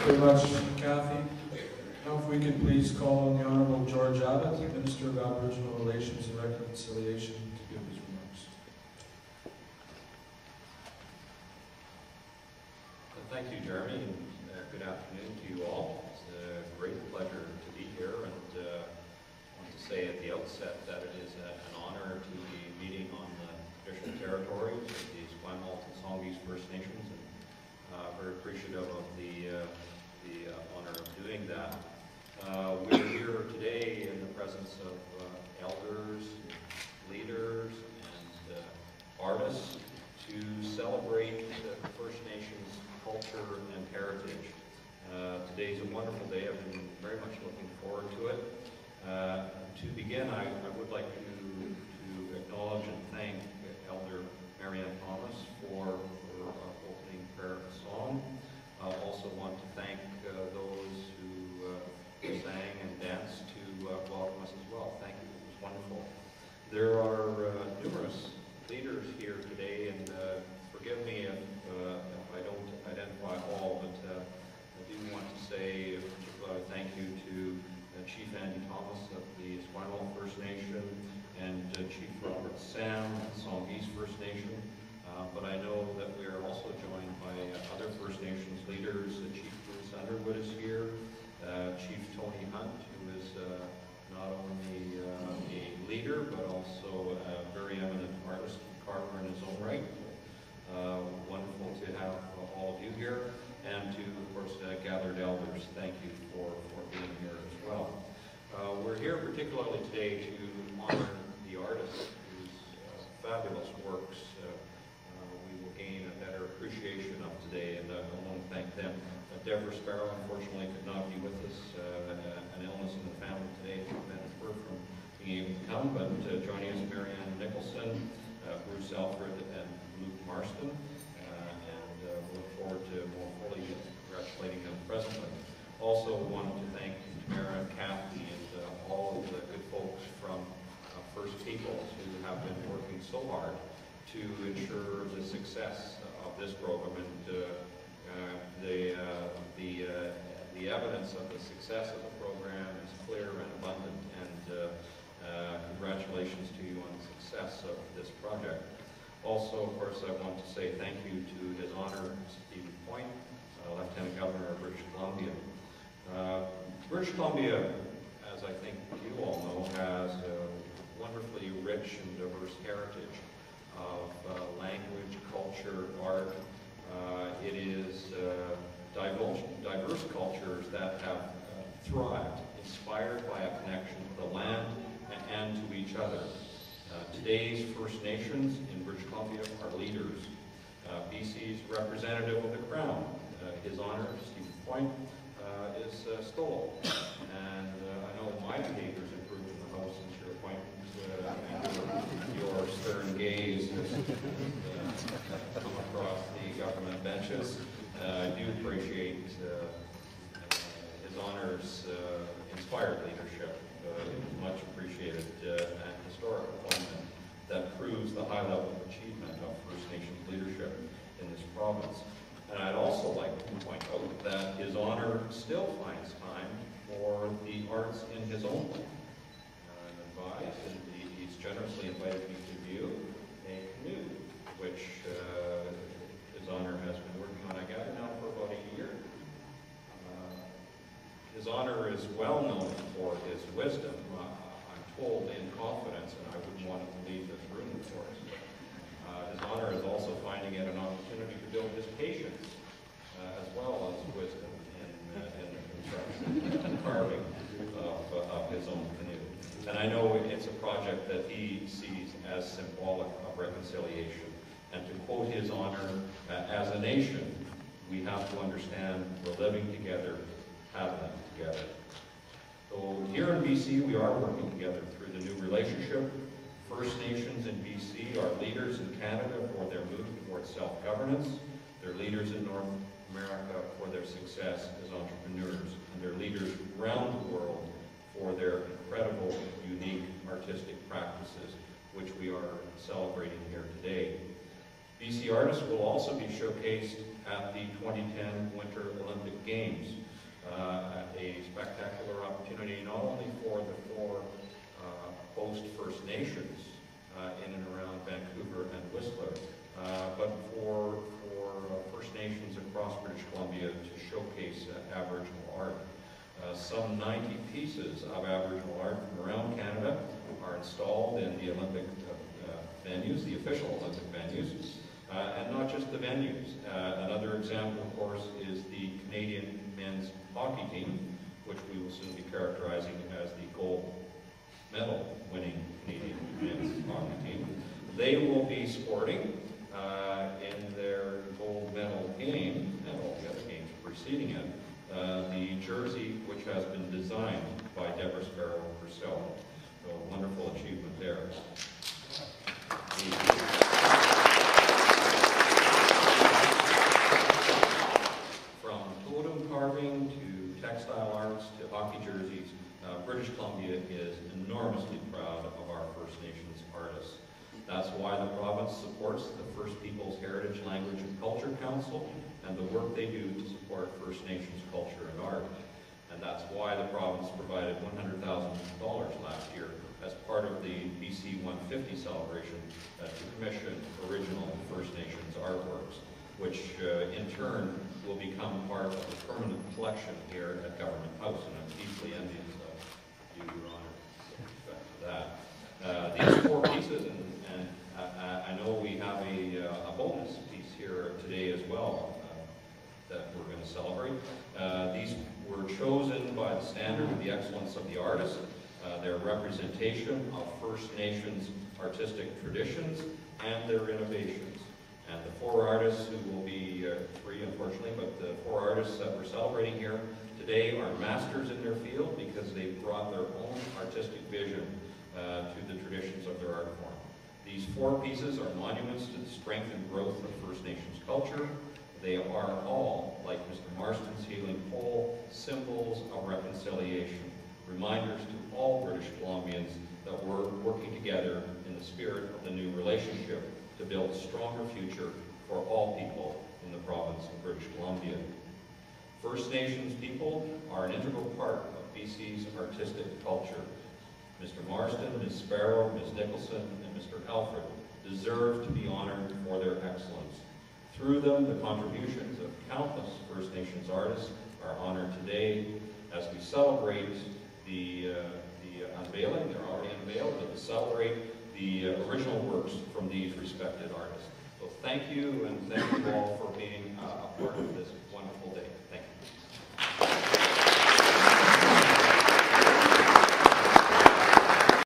very much, Kathy. Now if we could please call on the Honourable George Abbott, Minister of Aboriginal Relations and Reconciliation, to give his remarks. Thank you, Jeremy, and good afternoon to you all. It's a great pleasure to be here, and I want to say at the outset that it is an honor to be meeting on the traditional territories of the Esquimalt and Songhees First Nations, and very appreciative of the honor of doing that. We're here today in the presence of elders, leaders, and artists to celebrate the First Nations culture and heritage. Today's a wonderful day. I've been very much looking forward to it. To begin, I would like to acknowledge and thank Elder Marianne Thomas for our opening prayer and song. I also want to thank those who sang and danced to welcome us as well. Thank you. It was wonderful. There are numerous leaders here today, and forgive me if I don't identify all, but I do want to say a particular thank you to Chief Andy Thomas of the Esquimalt First Nation and Chief Robert Sam of the Songhees First Nation. But I know that we are also joined by other First Nations leaders. Chief Bruce Underwood is here, Chief Tony Hunt, who is not only a leader but also a very eminent artist and carver in his own right. Wonderful to have all of you here, and to, of course, gathered elders. Thank you for being here as well. We're here particularly today to honor the artists whose fabulous works we will gain a better appreciation of today, and I want to thank them. Debra Sparrow, unfortunately, could not be with us. An illness in the family today prevented her from being able to come, but joining us, Marianne Nicolson, Bruce Alfred, and Luke Marston, and we look forward to more fully congratulating them presently. Also wanted to thank Tamara and Kathy and all of the good folks from First Peoples who have been working so hard to ensure the success of this program, and the evidence of the success of the program is clear and abundant, and congratulations to you on the success of this project. Also, of course, I want to say thank you to His Honor Stephen Point, Lieutenant Governor of British Columbia. British Columbia, as I think you all know, has a wonderfully rich and diverse heritage of language, culture, art. It is diverse cultures that have thrived, inspired by a connection to the land and to each other. Today's First Nations in British Columbia are leaders. BC's representative of the Crown, His Honor Stephen Point, is Stoll. And I know my behavior has improved in the House since your appointment, and your stern gaze has come across the government benches. I do appreciate His Honor's inspired leadership. Much appreciated and historic appointment that proves the high level of achievement of First Nations leadership in this province. And I'd also like to point out that His Honor still finds time for the arts in his own way. I'm advised, and he's generously invited me to view a canoe, which His Honor has been working on, I gather, now for about a year. His Honor is well known for his wisdom, I'm told in confidence, and I wouldn't want him to leave this room, of course. His Honor is also finding it an opportunity to build his patience, as well as wisdom in the construction and carving of his own canoe. And I know it's a project that he sees as symbolic of reconciliation. And to quote His Honor, as a nation, we have to understand we're living together, having together. So here in BC, we are working together through the new relationship. First Nations in BC are leaders in Canada for their move towards self-governance. They're leaders in North America for their success as entrepreneurs. And they're leaders around the world for their incredible, unique artistic practices, which we are celebrating here today. BC artists will also be showcased at the 2010 Winter Olympic Games, a spectacular opportunity not only for the four host First Nations in and around Vancouver and Whistler, but for First Nations across British Columbia to showcase Aboriginal art. Some 90 pieces of Aboriginal art from around Canada are installed in the Olympic venues, the official Olympic venues, and not just the venues. Another example, of course, is the Canadian men's hockey team, which we will soon be characterizing as the gold medal winning Canadian men's hockey team. They will be sporting in their gold medal game, and all the other games preceding it, the jersey which has been designed by Debra Sparrow herself. So a wonderful achievement there. From totem carving to textile arts to hockey jerseys, British Columbia is enormously proud of our First Nations artists. That's why the province supports the First Peoples Heritage, Language and Culture Council and the work they do to support First Nations culture and art. And that's why the province provided $100,000 last year as part of the BC 150 celebration to commission original First Nations artworks, which in turn will become part of the permanent collection here at Government House, and I'm deeply envious of you, Your Honour, with respect to that. These four pieces, and I know we have a bonus piece here today as well that we're going to celebrate. These were chosen by the standard of the excellence of the artist, their representation of First Nations artistic traditions, and their innovations. And the four artists who will be, three unfortunately, but the four artists that we're celebrating here today are masters in their field because they've brought their own artistic vision to the traditions of their art form. These four pieces are monuments to the strength and growth of First Nations culture. They are all, like Mr. Marston's healing pole, symbols of reconciliation, reminders to all British Columbians that we're working together in the spirit of the new relationship to build a stronger future for all people in the province of British Columbia. First Nations people are an integral part of BC's artistic culture. Mr. Marston, Ms. Sparrow, Ms. Nicolson, and Mr. Alfred deserve to be honored for their excellence. Through them, the contributions of countless First Nations artists are honored today as we celebrate the unveiling. They're already unveiled, but to celebrate the original works from these respected artists. So thank you, and thank you all for being a part of this wonderful day.